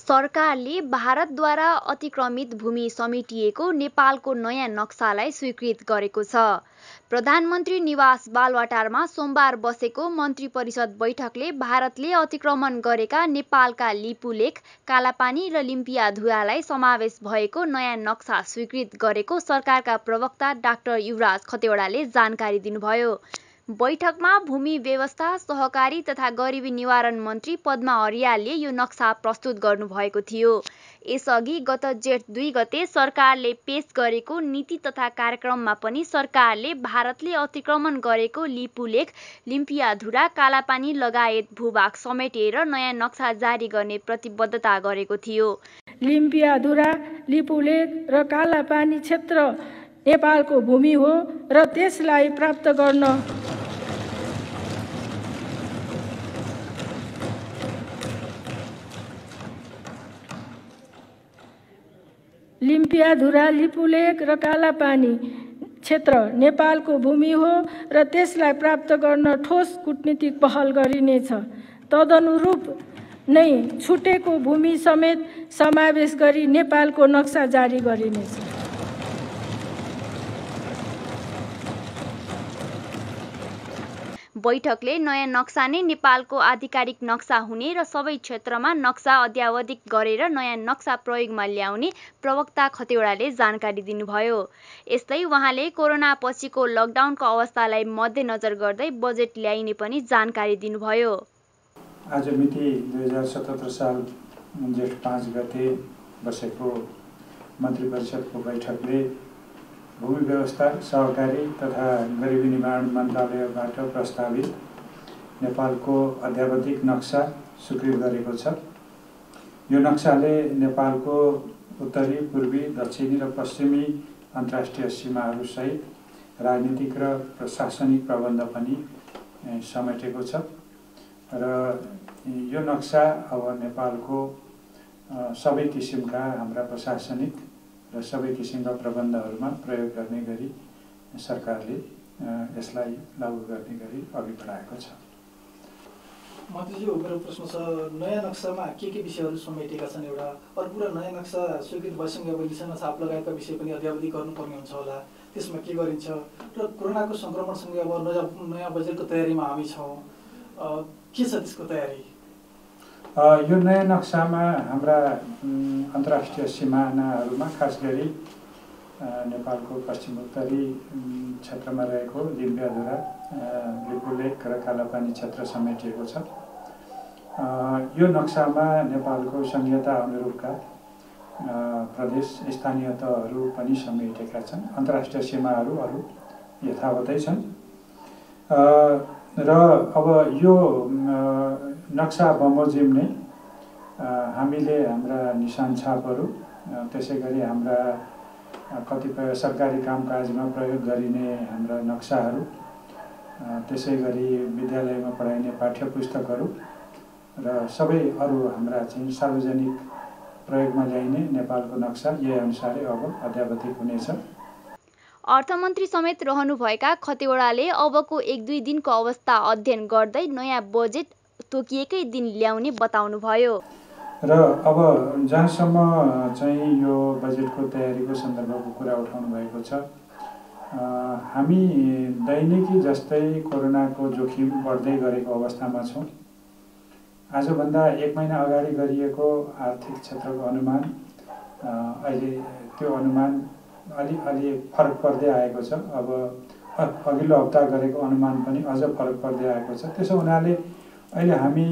सरकारले भारतद्वारा अतिक्रमित भूमि समेटिएको नेपालको नयाँ नक्सालाई स्वीकृत गरेको छ। प्रधानमन्त्री निवास बालवाटारमा सोमबार बसेको मन्त्री परिषद बैठकले भारतले अतिक्रमण गरेका नेपालका लिपुलेख, कालापानी र लिम्पियाधुरालाई समावेश भएको नयाँ नक्सा स्वीकृत गरेको सरकारका प्रवक्ता डाक्टर युवराज खतिवडाले जानकारी दिनुभयो। बैठकमा भूमि व्यवस्था, सहकारी तथा गरिबी निवारण मन्त्री पद्मा अर्यालले यो नक्सा प्रस्तुत गर्नुभएको थियो। यसअघि गत जेठ 2 गते सरकारले पेश गरेको नीति तथा कार्यक्रममा पनि सरकारले भारतले अतिक्रमण गरेको लिपुलेख, लिम्पियाधुरा, कालापानी लगायत भूभाग समेटेर नयाँ नक्सा जारी गर्ने प्रतिबद्धता गरेको थियो। लिम्पियाधुरा, लिपुलेख र कालापानी क्षेत्र नेपालको भूमि हो र त्यसलाई प्राप्त गर्न लिम्पियाधुरा, लिपुलेख र कालापानी क्षेत्र नेपालको भूमि हो र त्यसलाई प्राप्त गर्न ठोस कूटनीतिक पहल गरिनेछ। तदनुरूप नै छुटेको भूमि समेत समावेश गरी नेपालको नक्सा जारी गरिनेछ। बैठकले नयाँ नक्सा नै नेपालको आधिकारिक नक्सा हुने र सबै क्षेत्रमा नक्सा अद्यावधिक गरेर नयाँ नक्सा प्रयोगमा ल्याउने प्रवक्ता खतिवडाले जानकारी दिनुभयो। यस्तै उहाँले कोरोना पछिको लकडाउनको अवस्थालाई मध्यनजर गर्दै बजेट ल्याइने पनि जानकारी दिनुभयो। आज मिति 2077 साल जेठ 5 गते बसेको मन्त्री परिषदको बैठकले भूमि व्यवस्था, सहकारी तथा गरिबी निवारण मन्त्रालयबाट प्रस्तावित नेपालको अद्यावधिक नक्सा स्वीकृत गरेको छ। यो नक्साले नेपालको उत्तरी, पूर्वी, दक्षिणी र पश्चिमी अन्तर्राष्ट्रिय सीमाहरूसहित राजनीतिक र प्रशासनिक प्रबन्ध पनि समेटेको छ र यो नक्सा अब नेपालको सबै किसिमका हाम्रा प्रशासनिक र सबै किसिमका प्रबन्धहरूमा प्रयोग गर्ने गरी सरकारले यसलाई लागू गर्ने गरी अघि बढाएको छ। मन्त्रीज्यू, मेरो प्रश्न छ, नयाँ नक्सामा के विषयहरू समेटेका छन्? एउटा अर्को कुरा, नयाँ नक्सा स्वीकृत भएसँगै अब निशाना छाप लगायतका विषय पनि अद्यावधि गर्नुपर्ने हुन्छ होला, त्यसमा के गरिन्छ? र कोरोनाको सङ्क्रमणसँगै अब नयाँ बजेटको तयारीमा हामी छौँ, के छ त्यसको तयारी? यो नयाँ नक्सामा हाम्रा अन्तर्राष्ट्रिय सिमानाहरूमा खास गरी नेपालको पश्चिमोत्तरी क्षेत्रमा रहेको लिम्पियाधुरा, लिपुलेख र कालापानी क्षेत्र समेटिएको छ। यो नक्सामा नेपालको संहिता अनुरूपका प्रदेश, स्थानीय तहहरू पनि समेटेका छन्। अन्तर्राष्ट्रिय सीमाहरू अरू यथावतै छन् र अब यो नक्सा बमोजिम नै हामीले हाम्रा निशान छापहरू, त्यसै गरी हाम्रा कतिपय सरकारी कामकाजमा प्रयोग गरिने हाम्रा नक्साहरू, त्यसै गरी विद्यालयमा पढाइने पाठ्यपुस्तकहरू र सबै अरू हाम्रा चाहिँ सार्वजनिक प्रयोगमा ल्याइने नेपालको नक्सा यही अनुसारै अब अद्यावधिक हुनेछ। अर्थमन्त्री समेत रहनुभएका खतिवडाले अबको 1-2 दिनको अवस्था अध्ययन गर्दै नयाँ बजेट तोकिएकै दिन ल्याउने बताउनुभयो। र अब जहाँसम्म चाहिँ यो बजेटको तयारीको सन्दर्भको कुरा उठाउनु भएको छ, हामी दैनिकी जस्तै कोरोनाको जोखिम बढ्दै गरेको अवस्थामा छौँ। आजभन्दा 1 महिना अगाडि गरिएको आर्थिक क्षेत्रको अनुमान अहिले त्यो अनुमान अलि फरक पर्दै आएको छ। अब अघिल्लो हप्ता गरेको अनुमान पनि अझ फरक पर्दै आएको छ। त्यसो हुनाले अहिले हामी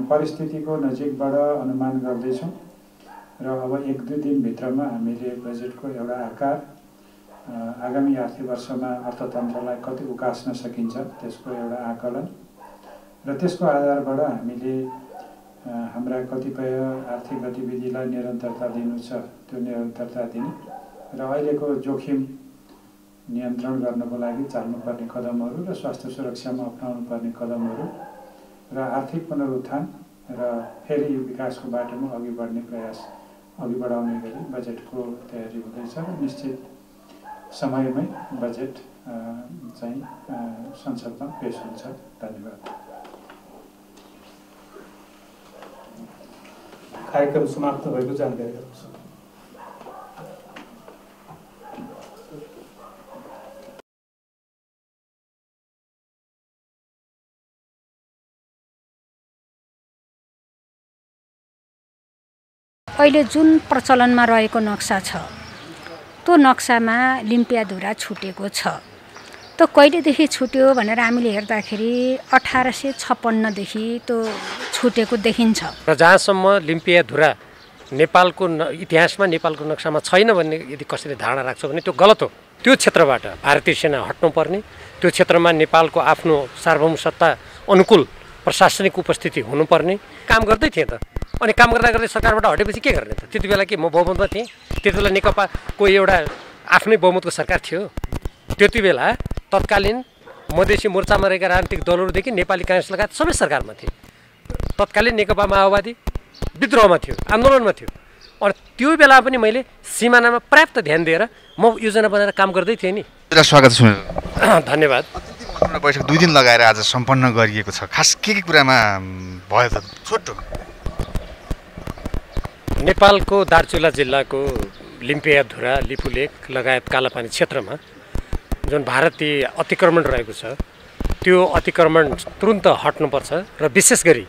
परिस्थितिको नजिकबाट अनुमान गर्दैछौँ र अब 1-2 दिनभित्रमा हामीले बजेटको एउटा आकार, आगामी आर्थिक वर्षमा अर्थतन्त्रलाई कति उकास्न सकिन्छ त्यसको एउटा आकलन र त्यसको आधारबाट हामीले हाम्रा कतिपय आर्थिक गतिविधिलाई निरन्तरता दिनु छ, त्यो निरन्तरता दिने र अहिलेको जोखिम नियन्त्रण गर्नको लागि चाल्नुपर्ने कदमहरू र स्वास्थ्य सुरक्षामा अपनाउनु पर्ने कदमहरू र आर्थिक पुनरुत्थान र फेरि विकासको बाटोमा अघि बढ्ने प्रयास अघि बढाउने गरी बजेटको तयारी हुँदैछ र निश्चित समयमै बजेट चाहिँ संसदमा पेश हुन्छ। धन्यवाद। कार्यक्रम समाप्त भएको जानकारी गराउँछु। अहिले जुन प्रचलनमा रहेको नक्सा छ त्यो नक्सामा लिम्पियाधुरा छुटेको छ। त्यो कहिलेदेखि छुट्यो भनेर हामीले हेर्दाखेरि 1856 देखि त्यो छुटेको देखिन्छ। र जहाँसम्म लिम्पियाधुरा नेपालको इतिहासमा नेपालको नक्सामा छैन भन्ने यदि कसैले धारणा राख्छ भने त्यो गलत हो। त्यो क्षेत्रबाट भारतीय सेना हट्नुपर्ने, त्यो क्षेत्रमा नेपालको आफ्नो सार्वभौम सत्ता अनुकूल प्रशासनिक उपस्थिति हुनुपर्ने काम गर्दै थिए त। अनि काम गर्दा गर्दै सरकारबाट हटेपछि के गर्ने त? त्यति बेला के म बहुमतमा थिएँ? त्यति बेला नेकपाको एउटा आफ्नै बहुमतको सरकार थियो। त्यति बेला तत्कालीन मधेसी मोर्चामा रहेका राजनीतिक दलहरूदेखि नेपाली काङ्ग्रेस लगायत सबै सरकारमा थिए। तत्कालीन नेकपा माओवादी विद्रोहमा थियो, आन्दोलनमा थियो। अनि त्यो बेला पनि मैले सिमानामा पर्याप्त ध्यान दिएर म योजना बनाएर काम गर्दै थिएँ नि। स्वागत छ। धन्यवाद। बैठक 2 दिन लगाएर आज सम्पन्न गरिएको छ। खास के कुरामा भयो त? छोटो। नेपालको दार्चुला जिल्लाको लिम्पियाधुरा, लिपुलेक लगायत कालापानी क्षेत्रमा जुन भारतीय अतिक्रमण रहेको छ त्यो अतिक्रमण तुरुन्त हट्नुपर्छ। र विशेष गरी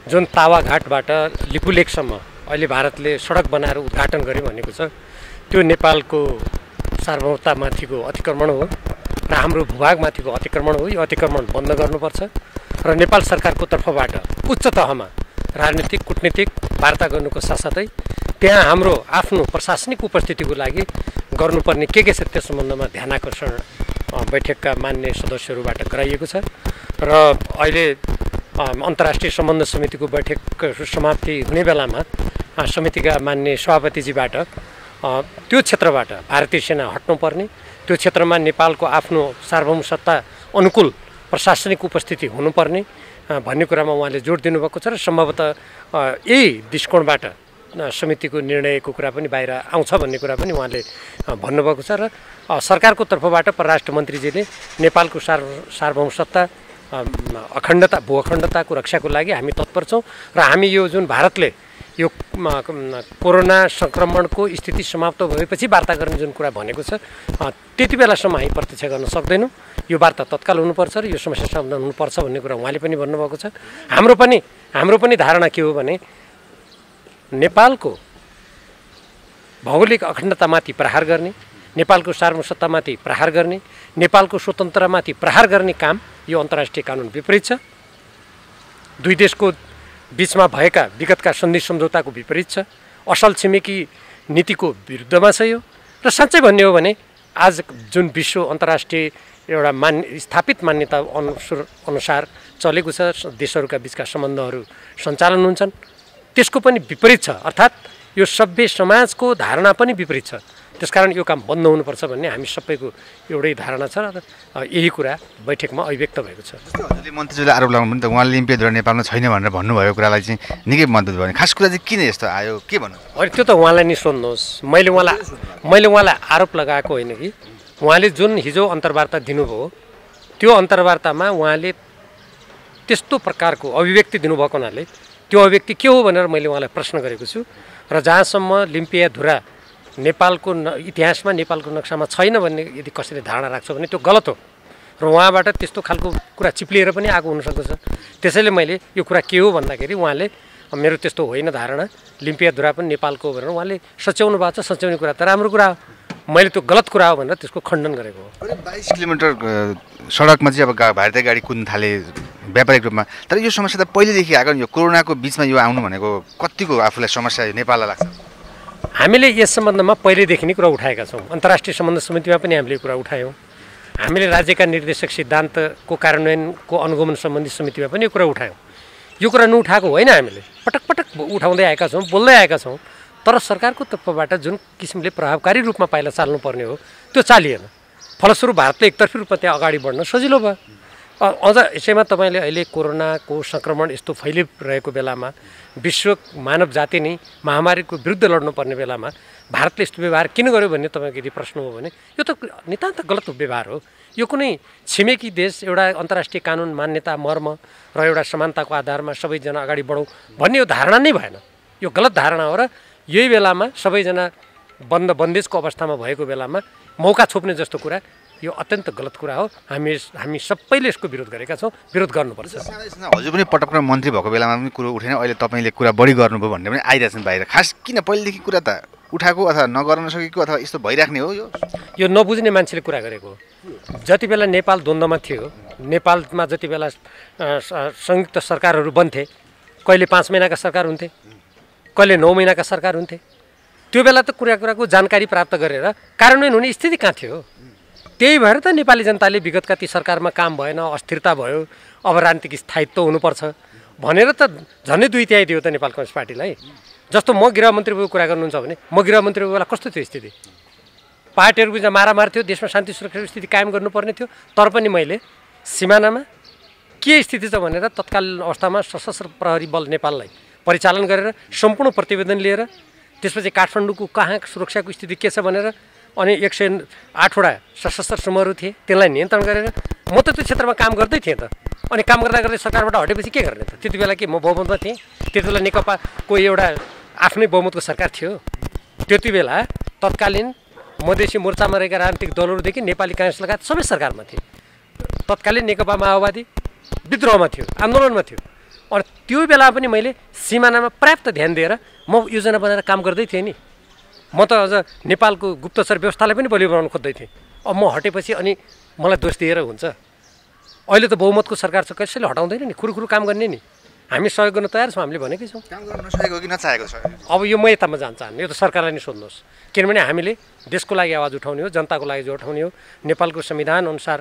जुन तावाघाटबाट लिपुलेकसम्म अहिले भारतले सडक बनाएर उद्घाटन गरे भनेको छ त्यो नेपालको सार्वभौमतामाथिको अतिक्रमण हो र हाम्रो भूभागमाथिको अतिक्रमण हो। यो अतिक्रमण बन्द गर्नुपर्छ र नेपाल सरकारको तर्फबाट उच्च तहमा राजनीतिक कूटनीतिक वार्ता गर्नुको साथसाथै त्यहाँ हाम्रो आफ्नो प्रशासनिक उपस्थितिको लागि गर्नुपर्ने के छ त्यो सम्बन्धमा ध्यानाकर्षण बैठकका मान्य सदस्यहरूबाट गराइएको छ। र अहिले अन्तर्राष्ट्रिय सम्बन्ध समितिको बैठक समाप्ति हुने बेलामा समितिका मान्य सभापतिजीबाट त्यो क्षेत्रबाट भारतीय सेना हट्नुपर्ने, त्यो क्षेत्रमा नेपालको आफ्नो सार्वभौम सत्ता अनुकूल प्रशासनिक उपस्थिति हुनुपर्ने भन्ने कुरामा उहाँले जोड दिनुभएको छ। र सम्भवतः यही दृष्टिकोणबाट समितिको निर्णयको कुरा पनि बाहिर आउँछ भन्ने कुरा पनि उहाँले भन्नुभएको छ। र सरकारको तर्फबाट परराष्ट्र मन्त्रीजीले नेपालको सार्वभौम सत्ता अखण्डता भू अखण्डताको रक्षाको लागि हामी तत्पर छौँ र हामी यो जुन भारतले यो कोरोना सङ्क्रमणको स्थिति समाप्त भएपछि वार्ता गर्ने जुन कुरा भनेको छ त्यति बेलासम्म हामी प्रत्यक्ष गर्न सक्दैनौँ। यो वार्ता तत्काल हुनुपर्छ र यो समस्या समाधान हुनुपर्छ भन्ने कुरा उहाँले पनि भन्नुभएको छ। हाम्रो पनि धारणा के हो भने नेपालको भौगोलिक अखण्डतामाथि प्रहार गर्ने, नेपालको सार्वभौम सत्तामाथि प्रहार गर्ने, नेपालको स्वतन्त्रतामाथि प्रहार गर्ने काम यो अन्तर्राष्ट्रिय कानुन विपरीत छ। दुई देशको बीचमा भएका विगतका सन्धि सम्झौताको विपरीत छ। असल छिमेकी नीतिको विरुद्धमा छ यो। र साँच्चै भन्ने हो भने आज जुन विश्व अन्तर्राष्ट्रिय एउटा स्थापित मान्यता अनुसार चलेको छ, देशहरूका बिचका सम्बन्धहरू सञ्चालन हुन्छन्, त्यसको पनि विपरीत छ। अर्थात् यो सभ्य समाजको धारणा पनि विपरीत छ। त्यसकारण यो काम बन्द हुनुपर्छ भन्ने हामी सबैको एउटै धारणा छ र यही कुरा बैठकमा अभिव्यक्त भएको छ। हजुरले मन्त्रीजीले आरोप लगाउनु पनि त उहाँले लिम्पियाधुरा नेपालमा छैन भनेर भन्नुभएको कुरालाई चाहिँ निकै मद्दत भयो। खास कुरा चाहिँ किन यस्तो आयो के भन्नु? होइन त्यो त उहाँलाई नि सोध्नुहोस्। मैले उहाँलाई आरोप लगाएको होइन कि उहाँले जुन हिजो अन्तर्वार्ता दिनुभयो त्यो अन्तर्वार्तामा उहाँले त्यस्तो प्रकारको अभिव्यक्ति दिनुभएको हुनाले त्यो अभिव्यक्ति के हो भनेर मैले उहाँलाई प्रश्न गरेको छु। र जहाँसम्म लिम्पियाधुरा नेपालको इतिहासमा नेपालको नक्सामा छैन भन्ने यदि कसैले धारणा राख्छ भने त्यो गलत हो र उहाँबाट त्यस्तो खालको कुरा चिप्लिएर पनि आएको हुनसक्छ। त्यसैले मैले यो कुरा के हो भन्दाखेरि उहाँले मेरो त्यस्तो होइन धारणा, लिम्पियाधुरा पनि नेपालको हो भनेर उहाँले सच्याउनु भएको छ। सच्याउने कुरा त राम्रो कुरा हो, मैले त्यो गलत कुरा हो भनेर त्यसको खण्डन गरेको हो। 22 किलोमिटर सडकमा चाहिँ अब भारतीय गाडी कुद्न थाले व्यापारिक रूपमा। तर यो समस्या त पहिलेदेखि आएको, यो कोरोनाको बिचमा यो आउनु भनेको कतिको आफूलाई समस्या नेपाललाई लाग्छ? हामीले यस सम्बन्धमा पहिलेदेखि नै कुरा उठाएका छौँ। अन्तर्राष्ट्रिय सम्बन्ध समितिमा पनि हामीले कुरा उठायौँ। हामीले राज्यका निर्देशक सिद्धान्तको कार्यान्वयनको अनुगमन सम्बन्धी समितिमा पनि यो कुरा उठायौँ। यो कुरा नउठाएको होइन, हामीले पटक पटक उठाउँदै आएका छौँ, बोल्दै आएका छौँ। तर सरकारको तर्फबाट जुन किसिमले प्रभावकारी रूपमा पाइला चाल्नुपर्ने हो त्यो चालिएन। फलस्वरूप भारतले एकतर्फी रूपमा त्यहाँ अगाडि बढ्न सजिलो भयो। अझ यसैमा तपाईँले अहिले कोरोनाको सङ्क्रमण यस्तो फैलिरहेको बेलामा विश्व मानव जाति नै महामारीको विरुद्ध लड्नुपर्ने बेलामा भारतले यस्तो व्यवहार किन गर्यो भन्ने तपाईँको यदि प्रश्न हो भने यो त नितान्त गलत व्यवहार हो। यो कुनै छिमेकी देश एउटा अन्तर्राष्ट्रिय कानुन मान्यता मर्म र एउटा समानताको आधारमा सबैजना अगाडि बढौँ भन्ने यो धारणा नै भएन। यो गलत धारणा हो र यही बेलामा सबैजना बन्देजको अवस्थामा भएको बेलामा मौका छोप्ने जस्तो कुरा यो अत्यन्त गलत कुरा हो। हामी सबैले यसको विरोध गरेका छौँ, विरोध गर्नुपर्छ। हजुर पनि पटक मन्त्री भएको बेलामा पनि कुरो उठेन, अहिले तपाईँले कुरा बढी गर्नुभयो भन्ने पनि आइरहेछन् बाहिर। खास किन पहिलेदेखि कुरा त उठाएको अथवा नगर्न सकेको अथवा यस्तो भइराख्ने हो? यो नबुझ्ने मान्छेले कुरा गरेको हो। जति बेला नेपाल द्वन्द्वमा थियो, नेपालमा जति बेला संयुक्त सरकारहरू बन्थे, कहिले 5 महिनाका सरकार हुन्थे, कहिले 9 महिनाका सरकार हुन्थे, त्यो बेला त कुराको जानकारी प्राप्त गरेर कार्यान्वयन हुने स्थिति कहाँ थियो? त्यही भएर त नेपाली जनताले विगतका ती सरकारमा काम भएन, अस्थिरता भयो, अब राजनीतिक स्थायित्व हुनुपर्छ भनेर त झन्डै 2/3 दियो त नेपाल कम्युनिस्ट पार्टीलाई। जस्तो म गृहमन्त्रीको कुरा गर्नुहुन्छ भने म गृहमन्त्रीको बेला कस्तो थियो स्थिति? पार्टीहरूको बिचमा मारामार थियो, देशमा शान्ति सुरक्षाको स्थिति कायम गर्नुपर्ने थियो, तर पनि मैले सिमानामा के स्थिति छ भनेर तत्कालीन अवस्थामा सशस्त्र प्रहरी बल नेपाललाई परिचालन गरेर सम्पूर्ण प्रतिवेदन लिएर त्यसपछि काठमाडौँको कहाँ सुरक्षाको स्थिति के छ भनेर अनि 108वटा सशस्त्र समूहहरू थिए, त्यसलाई नियन्त्रण गरेर म त त्यो क्षेत्रमा काम गर्दै थिएँ त। अनि काम गर्दा गर्दै सरकारबाट हटेपछि के गर्ने त? त्यति बेला के म बहुमतमा थिएँ? त्यति बेला नेकपाको एउटा आफ्नै बहुमतको सरकार थियो। त्यति बेला तत्कालीन मधेसी मोर्चामा रहेका राजनीतिक दलहरूदेखि नेपाली काङ्ग्रेस लगायत सबै सरकारमा थिए। तत्कालीन नेकपा माओवादी विद्रोहमा थियो, आन्दोलनमा थियो। अनि त्यो बेला पनि मैले सिमानामा पर्याप्त ध्यान दिएर म योजना बनाएर काम गर्दै थिएँ नि। म त अझ नेपालको गुप्तचर व्यवस्थालाई पनि बलियो बनाउन खोज्दै थिएँ। अब म हटेपछि अनि मलाई दोष दिएर हुन्छ? अहिले त बहुमतको सरकार छ, कसैले हटाउँदैन नि, खुरुखुरु काम गर्ने नि। हामी सहयोग गर्न तयार छौँ, हामीले भनेकै छौँ। काम गर्न नसकेको कि नचाहेको छ? अब यो म यतामा जान चाहन्न, यो त सरकारलाई नै सोध्नुहोस्। किनभने हामीले देशको लागि आवाज उठाउने हो, जनताको लागि उठाउने हो, नेपालको संविधान अनुसार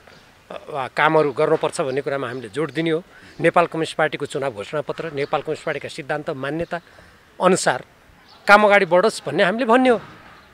कामहरू गर्नुपर्छ भन्ने कुरामा हामीले जोड दिने हो। नेपाल कम्युनिस्ट पार्टीको चुनाव घोषणापत्र, नेपाल कम्युनिस्ट पार्टीका सिद्धान्त मान्यता अनुसार काम अगाडि बढोस् भन्ने हामीले भन्ने हो।